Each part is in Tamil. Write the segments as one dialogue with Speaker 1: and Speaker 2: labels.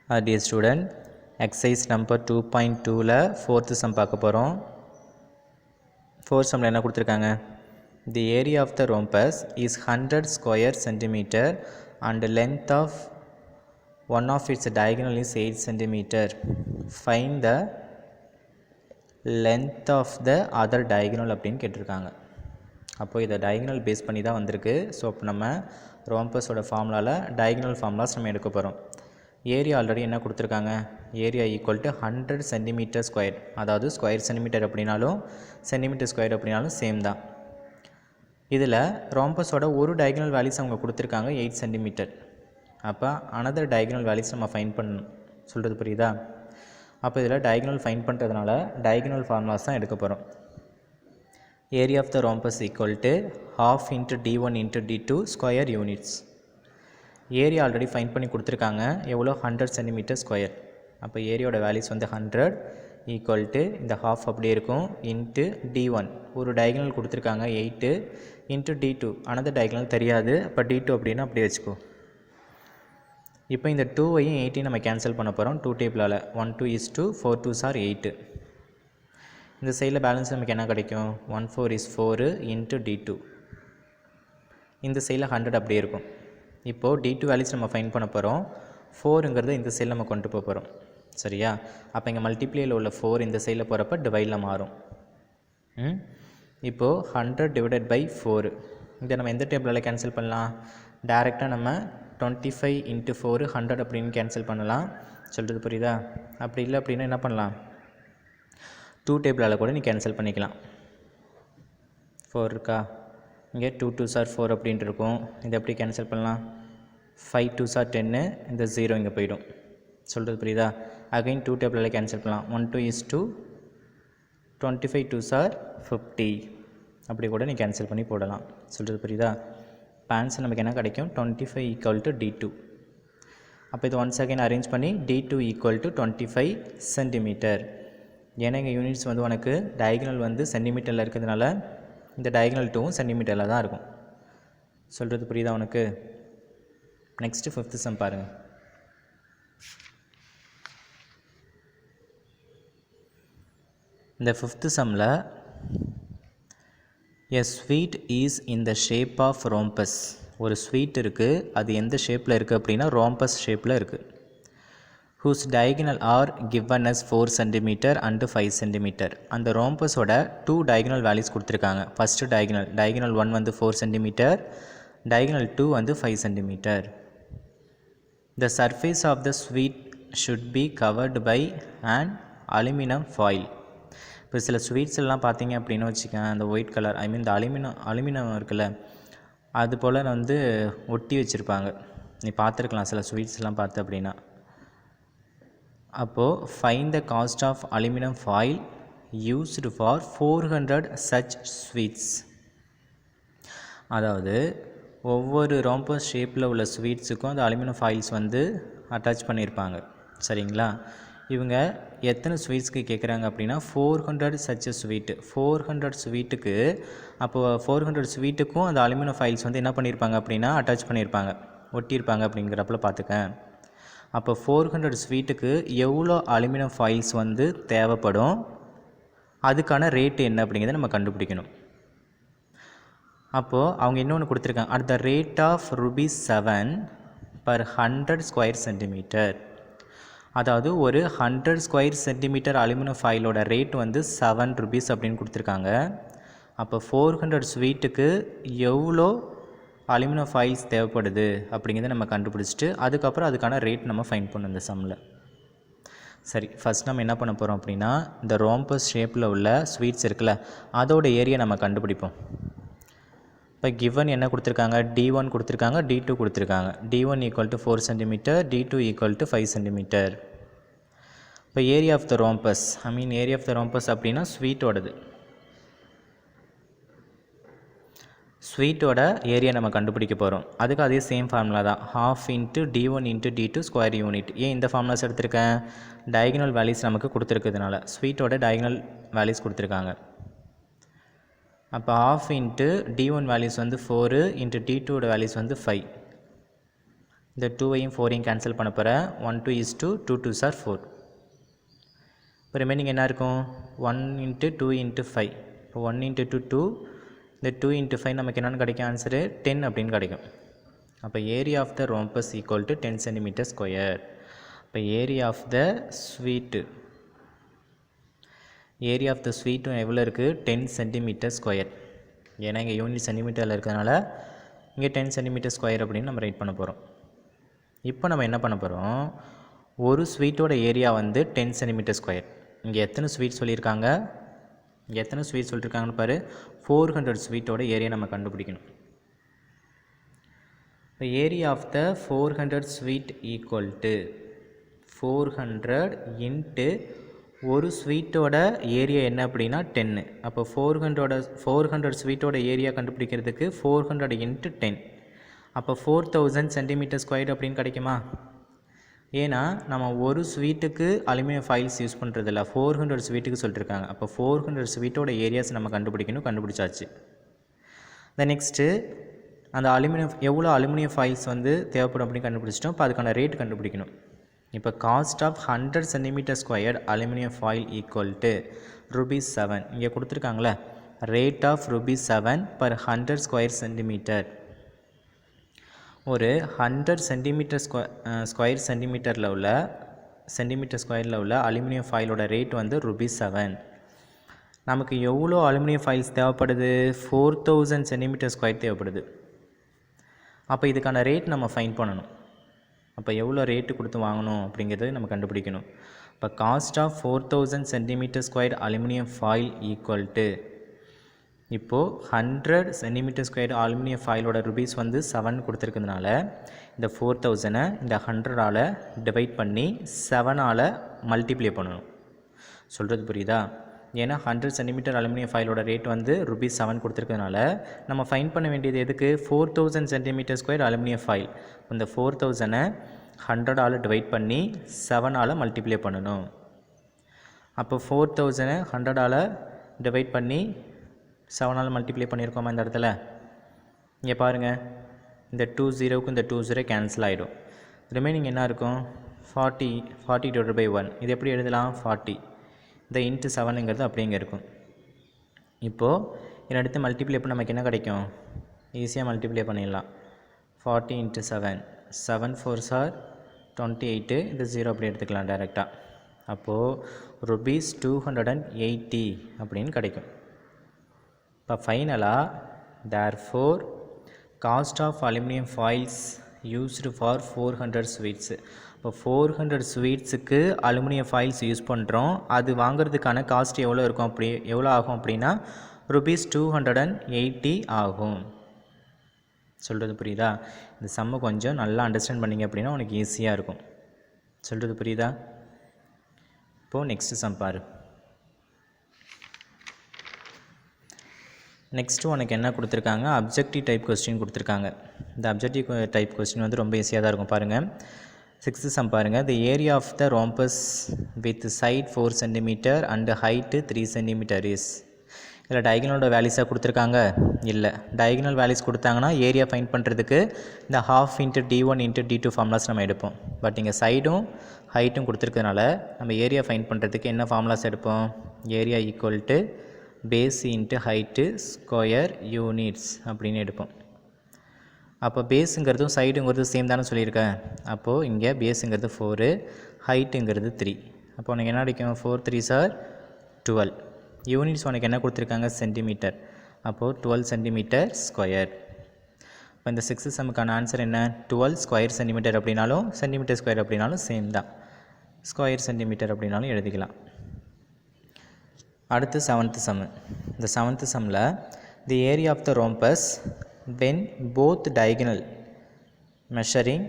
Speaker 1: Dear student, exercise number 2.2ல 4th sum பார்க்க போகிறோம். 4th sumல என்ன கொடுத்துருக்காங்க? The area of the rhombus is 100 square centimeter and the length of one of its diagonal is 8 centimeter. Find the length of the other diagonal அப்படின்னு கேட்டிருக்காங்க. அப்போது இதை diagonal பேஸ் பண்ணி தான் வந்திருக்கு. ஸோ இப்போ நம்ம ரோம்பஸோட ஃபார்முலாவில் diagonal ஃபார்முலாஸ் நம்ம எடுக்க போகிறோம். ஏரியா ஆல்ரெடி என்ன கொடுத்துருக்காங்க? Area equal to 100 centimetre square, அதாவது ஸ்கொயர் சென்டிமீட்டர் அப்படின்னாலும் சென்டிமீட்டர் ஸ்கொயர் அப்படின்னாலும் சேம் தான். இதில் ரோம்பஸோட ஒரு டயகனல் வேல்யூஸ் அவங்க கொடுத்துருக்காங்க 8 சென்டிமீட்டர். அப்போ அனதர் டயகனல் வேல்யூஸ் நம்ம ஃபைண்ட் பண்ணணும். சொல்கிறது புரியுதா? அப்போ இதில் டயகனல் ஃபைண்ட் பண்ணுறதுனால டயகனல் ஃபார்முலாஸ் தான் எடுக்க போகிறோம். Area of the rhombus equal to half into d1 into d2 square units. Area already find பண்ணி கொடுத்துருக்காங்க. எவ்வளோ? 100 சென்டிமீட்டர் ஸ்கொயர். அப்போ ஏரியாவோட வேல்யூஸ் வந்து 100 ஈக்குவல் டு இந்த ஹாஃப் அப்படியே இருக்கும் இன்ட்டு d1, ஒரு டயகனல் கொடுத்துருக்காங்க 8 இன்ட்டு d2, அனதர் டயகனல் தெரியாது. அப்போ d2 அப்படின்னா அப்படியே வச்சுக்கோ. இப்போ இந்த 2ஐயும் 8ஐயும் நம்ம கேன்சல் பண்ண போகிறோம் 2 டேபிளால். 1 2 is 2, 4 2s are 8. இந்த சைடில் பேலன்ஸ் நமக்கு என்ன கிடைக்கும்? 1 4 is 4 இன்ட்டு d2. இந்த சைடில் 100 அப்படியே இருக்கும். இப்போது d2 வேல்யூஸ் நம்ம ஃபைண்ட் பண்ண போகிறோம். 4ங்கிறத இந்த சைடில் நம்ம கொண்டு போகிறோம். சரியா? அப்போ இங்கே மல்டிப்ளேயில் உள்ள 4 இந்த சைடில் போகிறப்ப டிவைடில் மாறும். இப்போது 100 டிவைடட் பை 4 இதை நம்ம எந்த டேபிளால் கேன்சல் பண்ணலாம்? டேரெக்டாக நம்ம 25 இன்ட்டு 4 100 அப்படின்னு கேன்சல் பண்ணலாம். சொல்கிறது புரியுதா? அப்படி இல்லை அப்படின்னா என்ன பண்ணலாம்? 2 டேபிளால் கூட நீ கேன்சல் பண்ணிக்கலாம். 4 இருக்கா? இங்கே 2 2s are 4 அப்படின்ட்டு இருக்கும். இதை எப்படி கேன்சல் பண்ணலாம்? 5 2s are 10, இந்த 0 இங்கே போயிடும். சொல்கிறது புரியுதா? அகைன் 2 டேபிளில் கேன்சல் பண்ணலாம். 1 2 is 2, 25 2s are 50 அப்படி கூட நீ கேன்சல் பண்ணி போடலாம். சொல்கிறது புரியுதா? ஆன்சர் நமக்கு என்ன கிடைக்கும்? 25 ஈக்குவல் டு d2. அப்போ இது ஒன்ஸ் அகைன் அரேஞ்ச் பண்ணி d2 ஈக்குவல் டு 25 சென்டிமீட்டர். ஏன்னா இங்கே யூனிட்ஸ் வந்து உனக்கு டயகனல் வந்து சென்டிமீட்டரில் இருக்கிறதுனால இந்த டயகனல் 2வும் சென்டிமீட்டரில் தான் இருக்கும். சொல்கிறது புரியுதா உனக்கு? நெக்ஸ்ட்டு 5th சம் பாருங்கள். இந்த 5th சம்மில் a sweet is in the shape of rhombus. ஒரு ஸ்வீட் இருக்குது, அது எந்த ஷேப்பில் இருக்குது அப்படின்னா ரோம்பஸ் ஷேப்பில் இருக்குது. whose diagonal are given as 4 cm and 5 cm. அந்த ரோம்பஸோட 2 diagonal values கொடுத்துருக்காங்க. ஃபஸ்ட்டு diagonal 1 வந்து 4 cm, diagonal 2 வந்து 5 cm. The surface of the sweet should be covered by an aluminum foil. இப்போ சில ஸ்வீட்ஸ் எல்லாம் பார்த்தீங்க அப்படின்னு வச்சுக்கேன், அந்த ஒயிட் கலர் இந்த அலுமினியம் இருக்குல்ல, அது போல் வந்து ஒட்டி வச்சுருப்பாங்க. நீ பார்த்துருக்கலாம் சில ஸ்வீட்ஸ்லாம் பார்த்து அப்படின்னா. அப்போது find the cost of aluminium foil used for 400 such sweets. அதாவது ஒவ்வொரு ரோம்பஸ் ஷேப்பில் உள்ள ஸ்வீட்ஸுக்கும் அந்த அலுமினியம் ஃபாயில்ஸ் வந்து அட்டாச் பண்ணியிருப்பாங்க. சரிங்களா? இவங்க எத்தனை ஸ்வீட்ஸ்க்கு கேட்குறாங்க அப்படின்னா 400 சச் ஸ்வீட்டு. 400 ஸ்வீட்டுக்கு அப்போது 400 ஸ்வீட்டுக்கும் அந்த அலுமினியம் ஃபாயில்ஸ் வந்து என்ன பண்ணியிருப்பாங்க அப்படின்னா அட்டாச் பண்ணியிருப்பாங்க, ஒட்டியிருப்பாங்க அப்படிங்கிறப்பல பார்த்துக்க. அப்போ 400 ஸ்வீட்டுக்கு எவ்வளோ அலுமினியம் ஃபாயில்ஸ் வந்து தேவைப்படும், அதுக்கான ரேட்டு என்ன அப்படிங்கிறத நம்ம கண்டுபிடிக்கணும். அப்போது அவங்க இன்னொன்று கொடுத்துருக்காங்க, at the rate of ₹7 per 100 square centimetre. அதாவது ஒரு 100 ஸ்கொயர் சென்டிமீட்டர் அலுமினியம் ஃபாயிலோட ரேட் வந்து ₹7 அப்படின்னு கொடுத்துருக்காங்க. அப்போ 400 ஸ்வீட்டுக்கு எவ்வளோ அலுமினியம் ஃபாயில்ஸ் தேவைப்படுது அப்படிங்கிறத நம்ம கண்டுபிடிச்சிட்டு அதுக்கப்புறம் அதுக்கான ரேட் நம்ம ஃபைண்ட் பண்ணணும் இந்த சம்மில். சரி, ஃபஸ்ட் நம்ம என்ன பண்ண போகிறோம் அப்படின்னா இந்த ரோம்பஸ் ஷேப்பில் உள்ள ஸ்வீட்ஸ் இருக்குல்ல, அதோட ஏரியா நம்ம கண்டுபிடிப்போம். இப்போ கிவன் என்ன கொடுத்துருக்காங்க? d1 கொடுத்துருக்காங்க, d2 கொடுத்துருக்காங்க. d1 equal to 4 cm, d2 equal to 5 cm. இப்போ area of the rhombus area of the rhombus அப்படின்னா ஸ்வீட்டோட ஏரியா நம்ம கண்டுபிடிக்க போகிறோம். அதுக்கு அதே சேம் ஃபார்முலா தான், half into d1 into d2 square unit. ஏன் இந்த ஃபார்முலாஸ் எடுத்திருக்கேன்? டயகனல் வேல்யூஸ் நமக்கு கொடுத்துருக்கிறதுனால ஸ்வீட்டோட டயகனல் வேல்யூஸ் கொடுத்துருக்காங்க. அப்போ half into d1 வேல்யூஸ் வந்து 4 into d2 வேல்யூஸ் வந்து 5. இந்த 2ஐயும் 4ஐயும் கேன்சல் பண்ண போகிறேன். 1 2 is 2, 2 2s are 4. இப்போ ரிமைனிங் என்ன இருக்கும்? 1 into 2 into 5. இப்போ 1 into 2 2, இந்த 2 into 5 நமக்கு என்னென்னு கிடைக்கும் ஆன்சரு 10 அப்படின்னு கிடைக்கும். அப்போ area of the rhombus equal to 10 cm square. இப்போ ஏரியா ஆஃப் த ஸ்வீட்டும் எவ்வளோ இருக்குது? 10 cm ஸ்கொயர். ஏன்னா இங்கே யூனிட் சென்டிமீட்டரில் இருக்கிறதுனால இங்கே 10 cm ஸ்கொயர் அப்படின்னு நம்ம ரைட் பண்ண போகிறோம். இப்போ நம்ம என்ன பண்ண போகிறோம்? ஒரு ஸ்வீட்டோட ஏரியா வந்து 10 cm ஸ்கொயர். இங்கே எத்தனை ஸ்வீட் சொல்லியிருக்காங்க? சொல்லியிருக்காங்கன்னு பாரு. 400 ஸ்வீட்டோட ஏரியா நம்ம கண்டுபிடிக்கணும். இப்போ area of the 400 sweet equal to 400 into ஒரு ஸ்வீட்டோட ஏரியா என்ன அப்படின்னா 10. அப்போ 400 ஸ்வீட்டோட ஏரியா கண்டுபிடிக்கிறதுக்கு 400 இன்ட்டு 10. அப்போ 4000 cm ஸ்கொயர் அப்படின்னு கிடைக்குமா? ஏன்னா நம்ம ஒரு ஸ்வீட்டுக்கு அலுமினியம் ஃபாயில்ஸ் யூஸ் பண்ணுறதில்ல, 400 ஸ்வீட்டுக்கு சொல்லியிருக்காங்க. அப்போ 400 ஸ்வீட்டோட ஏரியாஸ் நம்ம கண்டுபிடிச்சாச்சு. நெக்ஸ்ட்டு அந்த எவ்வளோ அலுமினியம் ஃபாயில்ஸ் வந்து தேவைப்படும் அப்படின்னு கண்டுபிடிச்சிட்டோம். இப்போ அதுக்கான ரேட் கண்டுபிடிக்கணும். இப்போ cost of 100 cm square aluminium foil equal to ₹7. இங்கே கொடுத்துருக்காங்களே rate of ₹7 per 100 square centimetre. ஒரு 100 ஸ்கொயர் சென்டிமீட்டர் ஸ்கொயரில் உள்ள அலுமினியம் ஃபாயிலோட ரேட் வந்து ₹7. நமக்கு எவ்வளோ அலுமினியம் ஃபாயில்ஸ் தேவைப்படுது? 4000 cm ஸ்கொயர் தேவைப்படுது. அப்போ இதுக்கான ரேட் நம்ம ஃபைண்ட் பண்ணணும். அப்போ எவ்வளோ ரேட்டு கொடுத்து வாங்கணும் அப்படிங்கிறது நம்ம கண்டுபிடிக்கணும். இப்போ cost of 4000 cm square aluminium foil equal to, இப்போது 100 cm ஸ்கொயர் அலுமினியம் ஃபாயிலோட ருபீஸ் வந்து 7 கொடுத்துருக்கிறதுனால இந்த 4000 இந்த 100ஆல் டிவைட் பண்ணி 7ஆல் மல்டிப்ளை பண்ணணும். சொல்கிறது புரியுதா? ஏன்னா 100 cm அலுமினியம் ஃபாயிலோட ரேட் வந்து ₹7 கொடுத்துருக்கிறதுனால நம்ம ஃபைண்ட் பண்ண வேண்டியது எதுக்கு? 4000 cm ஸ்கொயர் அலுமினியம் ஃபாயில். இந்த 4000 100ஆல் டிவைட் பண்ணி 7ஆல் மல்டிப்ளை பண்ணணும். அப்போ 4000 100ஆல் டிவைட் பண்ணி 7ஆல் மல்டிப்ளை பண்ணியிருக்கோமா இந்த இடத்துல? இங்கே பாருங்கள், இந்த 20க்கு இந்த 20 கேன்சல் ஆகிடும். ரிமைனிங் என்ன இருக்கும்? 40/1. இது எப்படி எழுதலாம்? 40. இந்த இன்ட்டு 7ங்கிறது அப்படிங்க இருக்கும். இப்போது இதை அடுத்து மல்டிப்ளை பண்ண நமக்கு என்ன கிடைக்கும்? ஈஸியாக மல்டிப்ளை பண்ணிடலாம். 40 × 7, 7 4s are 28. இது 0 அப்படி எடுத்துக்கலாம் டைரெக்டாக. அப்போது ₹280 அப்படின்னு கிடைக்கும். இப்போ ஃபைனலாக therefore cost of aluminium foils used for 400 sweets. இப்போ 400 ஸ்வீட்ஸுக்கு அலுமினியம் ஃபாயில்ஸ் யூஸ் பண்ணுறோம். அது வாங்குறதுக்கான காஸ்ட் எவ்வளோ ஆகும் அப்படின்னா ₹280 ஆகும். சொல்கிறது புரியுதா? இந்த சம்மை கொஞ்சம் நல்லா அண்டர்ஸ்டாண்ட் பண்ணிங்க அப்படின்னா உனக்கு ஈஸியாக இருக்கும். சொல்கிறது புரியுதா? இப்போது நெக்ஸ்ட்டு சம் பாரு. நெக்ஸ்ட்டு உனக்கு என்ன கொடுத்துருக்காங்க? அப்ஜெக்டிவ் டைப் கொஸ்டின் கொடுத்துருக்காங்க. இந்த அப்ஜெக்டிவ் டைப் கொஸ்டின் வந்து ரொம்ப ஈஸியாக தான் இருக்கும். பாருங்கள், 6th சம் பாருங்கள். The area of the rhombus with side 4 cm and height 3 cm is. இதில் டயகனலோட வேல்யூஸாக கொடுத்துருக்காங்க? இல்லை. டயகனல் வேல்யூஸ் கொடுத்தாங்கன்னா ஏரியா ஃபைண்ட் பண்ணுறதுக்கு இந்த ½ × d1 × d2 ஃபார்முலாஸ் நம்ம எடுப்போம். பட் இங்கே சைடும் ஹைட்டும் கொடுத்துருக்கனால நம்ம ஏரியா ஃபைண்ட் பண்ணுறதுக்கு என்ன ஃபார்முலாஸ் எடுப்போம்? Area equal to base into height square units அப்படின்னு எடுப்போம். அப்போ பேஸுங்கிறதும் சைடுங்கிறதும் சேம் தானே சொல்லியிருக்கேன். அப்போது இங்கே பேஸுங்கிறது 4, ஹைட்டுங்கிறது 3. அப்போ உனக்கு என்ன கிடைக்கும்? 4 3s are 12. யூனிட்ஸ் உனக்கு என்ன கொடுத்துருக்காங்க? சென்டிமீட்டர். அப்போது 12 cm ஸ்கொயர். இப்போ இந்த 6th சம்முக்கான ஆன்சர் என்ன? 12 ஸ்கொயர் சென்டிமீட்டர் அப்படின்னாலும் சென்டிமீட்டர் ஸ்கொயர் அப்படின்னாலும் சேம் தான். ஸ்கொயர் சென்டிமீட்டர் அப்படின்னாலும் எழுதிக்கலாம். அடுத்து 7th சம். இந்த 7th சம்மில் the area of the rhombus when both diagonal measuring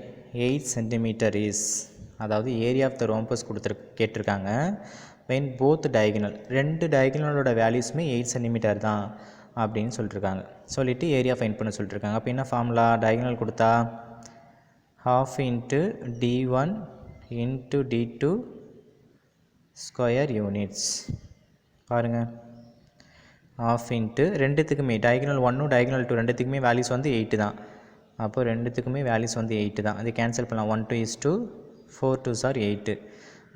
Speaker 1: 8 cm is. அதாவது ஏரியா ஆஃப் த ரோம்பஸ் கேட்டிருக்காங்க. when both diagonal, ரெண்டு டயகனலோட வேல்யூஸுமே 8 cm தான் அப்படின்னு சொல்லிட்டுருக்காங்க. சொல்லிவிட்டு ஏரியா ஃபைண்ட் பண்ண சொல்லிட்டுருக்காங்க. அப்போ என்ன ஃபார்முலா? டயகனல் கொடுத்தா ½ × d1 × d2 ஸ்கொயர் யூனிட்ஸ். பாருங்கள், ½ ரெண்டுத்துக்குமே டயகனல் 1 டயகனல் 2 ரெண்டுத்துக்குமே வேல்யூஸ் வந்து 8 தான். அப்போ ரெண்டுத்துக்குமே வேல்யூஸ் வந்து 8 தான். அது கேன்சல் பண்ணலாம். 1 2 is 2, 4 2s are 8.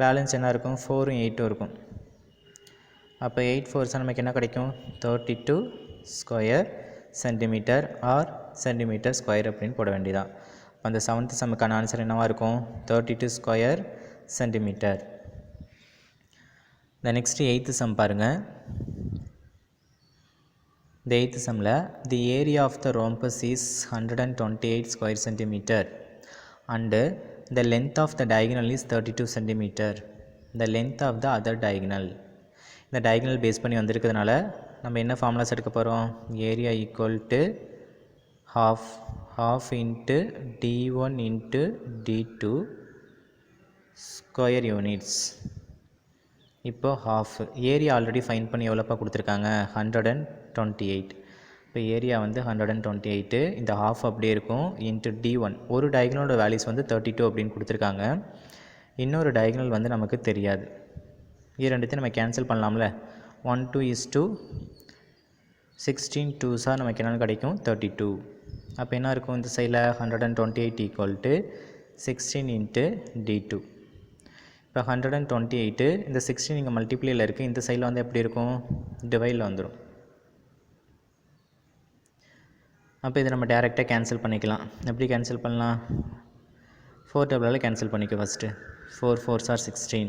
Speaker 1: பேலன்ஸ் என்ன இருக்கும்? 4ம் 8ம் இருக்கும். அப்போ 8 4s நமக்கு என்ன கிடைக்கும்? 32 square centimetre or centimetre square அப்படின்னு போட வேண்டியதான். அந்த 7th சம்முக்கான ஆன்சர் என்னவாக இருக்கும்? 32 ஸ்கொயர் சென்டிமீட்டர். இந்த நெக்ஸ்ட் 8th சம் பாருங்கள். இந்த 8th சம்மில் the area of the rhombus is 128 square centimetre and the length of the diagonal is 32 centimetre. The length of the other diagonal. இந்த டயகனல் பேஸ் பண்ணி வந்திருக்கிறதுனால நம்ம என்ன ஃபார்முலாஸ் எடுக்க போகிறோம்? Area equal to half into d1 into d2 square units. இப்போ half ஏரியா ஆல்ரெடி ஃபைன் பண்ணி எவ்வளோப்பா கொடுத்துருக்காங்க? 128. இப்போ ஏரியா வந்து 128, இந்த half அப்படியே இருக்கும் இன்ட்டு d1. ஒரு டயகனலோட வேல்யூஸ் வந்து 32 அப்படின்னு கொடுத்துருக்காங்க. இன்னொரு டயகனல் வந்து நமக்கு தெரியாது. இது ரெண்டுத்தையும் நம்ம கேன்சல் பண்ணலாம்ல. 1 2 is 2, 16 2s நமக்கு என்னென்னு கிடைக்கும்? 32. அப்போ என்ன இருக்கும்? இந்த சைடில் 128 ஈக்குவல் டு 16 இன்ட்டு d2. இப்போ 128 இந்த 16 இங்கே மல்டிப்ளேயில் இருக்குது. இந்த சைடில் வந்து எப்படி இருக்கும்? டிவைடில் வந்துடும். அப்போ இதை நம்ம டேரெக்டாக கேன்சல் பண்ணிக்கலாம். எப்படி கேன்சல் பண்ணலாம்? 4 டேபிளால் கேன்சல் பண்ணிக்க ஃபஸ்ட்டு. 4 4s are 16.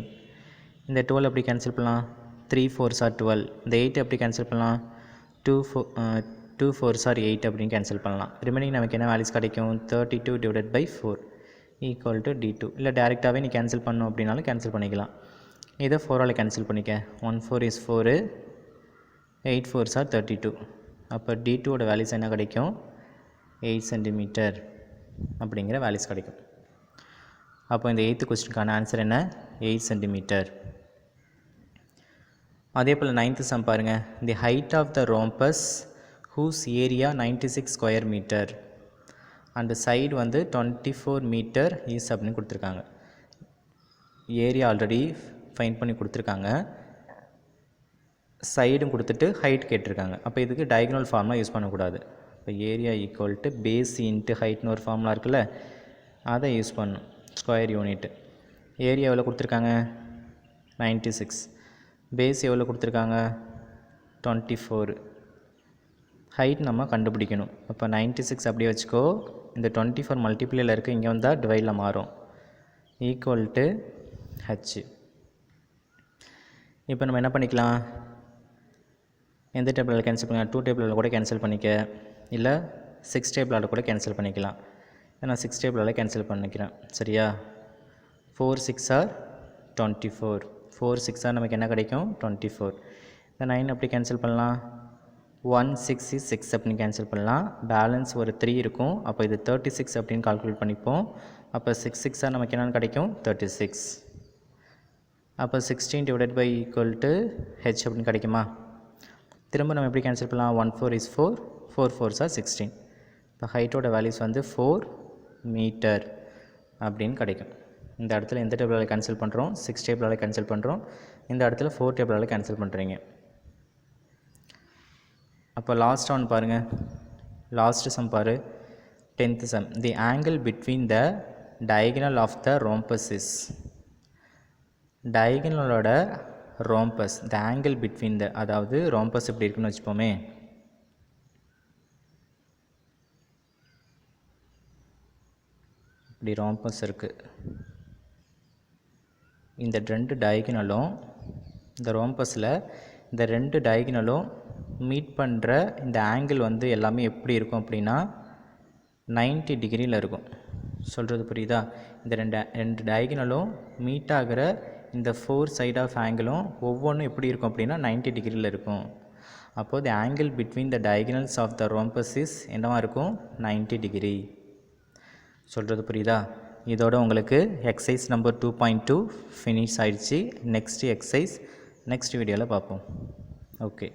Speaker 1: இந்த 12 எப்படி கேன்சல் பண்ணலாம்? 3 4s are 12. இந்த 8 எப்படி கேன்சல் பண்ணலாம்? 2 4s are 8 அப்படின்னு கேன்சல் பண்ணலாம். ரிமைனிங் நமக்கு என்ன வேல்யூஸ் கிடைக்கும்? 32 divided by 4 equal to d2. இல்லை டேரெக்டாகவே நீ கேன்சல் பண்ணணும் அப்படின்னாலும் கேன்சல் பண்ணிக்கலாம். இதை 4ஆல் கேன்சல் பண்ணிக்க. 1 4 is 4, 8 4s are 32. அப்போ d2ஓட வேல்யூஸ் என்ன கிடைக்கும்? 8 சென்டிமீட்டர் அப்படிங்கிற வேல்யூஸ் கிடைக்கும். அப்போ இந்த 8th கொஸ்டினுக்கான ஆன்சர் என்ன? 8 சென்டிமீட்டர். அதே போல் 9th சம் பாருங்கள். The height of the rhombus whose area 96 square metre and side வந்து 24 மீட்டர் ஈஸ் அப்படின்னு கொடுத்துருக்காங்க. ஏரியா ஆல்ரெடி ஃபைன் பண்ணி கொடுத்துருக்காங்க, சைடும் கொடுத்துட்டு ஹைட் கேட்டிருக்காங்க. அப்போ இதுக்கு டயகனல் ஃபார்முலா யூஸ் பண்ணக்கூடாது. இப்போ area equal to base into ஹைட்னு ஒரு ஃபார்முலா இருக்குல்ல, அதை யூஸ் பண்ணணும். Square unit. ஏரியா எவ்வளோ கொடுத்துருக்காங்க? 96. பேஸ் எவ்வளோ கொடுத்துருக்காங்க? 24. ஹைட் நம்ம கண்டுபிடிக்கணும். அப்போ 96 அப்படியே வச்சுக்கோ. இந்த 24 மல்டிப்ளேயில் இருக்குது, இங்கே வந்தால் டிவைடில் மாறும். Equal to h. இப்போ நம்ம என்ன பண்ணிக்கலாம்? எந்த டேபிளால் கேன்சல் பண்ணிக்கலாம்? 2 டேபிளால் கூட கேன்சல் பண்ணிக்க, இல்லை 6 டேபிளால் கூட கேன்சல் பண்ணிக்கலாம். நான் 6 டேபிளால் கேன்சல் பண்ணிக்கிறேன். சரியா? 4 6 are 24. 4 6 are நமக்கு என்ன கிடைக்கும்? 24. இந்த 9 அப்படி கேன்சல் பண்ணலாம். 1 6 is 6 அப்படின்னு கேன்சல் பண்ணலாம். பேலன்ஸ் ஒரு 3 இருக்கும். அப்போ இது 36 அப்படின்னு கால்குலேட் பண்ணிப்போம். அப்போ 6 6 are நமக்கு என்னென்னு கிடைக்கும்? 36. அப்போ 16 divided by equal to h அப்படின்னு கிடைக்குமா? திரும்ப நம்ம எப்படி கேன்சல் பண்ணலாம்? 1 4 is 4, 4 4s are 16. இப்போ ஹைட்டோட வேல்யூஸ் வந்து 4 மீட்டர் அப்படின்னு கிடைக்கும். இந்த இடத்துல எந்த டேபிளால் கேன்சல் பண்ணுறோம்? 6 டேபிளால் கேன்சல் பண்ணுறோம். இந்த இடத்துல 4 டேபிளால் கேன்சல் பண்ணுறீங்க. அப்போ லாஸ்ட் ஒன் பாருங்கள். லாஸ்ட் சம் பாரு. 10th சம். The angle between the diagonal of the rhombus is. டயகனலோட rhombus, the angle between the, அதாவது ரோம்பஸ் இப்படி இருக்குன்னு வச்சுப்போமே. இப்படி ரோம்பஸ் இருக்குது. இந்த 2 டயகனலும், இந்த ரோம்பஸில் இந்த 2 டயகனலும் மீட் பண்ணுற இந்த ஆங்கிள் வந்து எல்லாமே எப்படி இருக்கும் அப்படின்னா 90 டிகிரியில் இருக்கும். சொல்கிறது புரியுதா? இந்த ரெண்டு டயகனலும் மீட் ஆகிற இந்த 4 சைட் ஆஃப் ஆங்கிளும் ஒவ்வொன்றும் எப்படி இருக்கும் அப்படின்னா 90 டிகிரியில் இருக்கும். அப்போது the angle between the diagonals of the rhombus is என்னவாக இருக்கும்? 90 டிகிரி. சொல்கிறது புரியுதா? இதோட உங்களுக்கு எக்ஸசைஸ் நம்பர் 2.2 ஃபினிஷ் ஆயிடுச்சு. நெக்ஸ்ட் எக்ஸசைஸ் நெக்ஸ்ட் வீடியோவில் பார்ப்போம். ஓகே.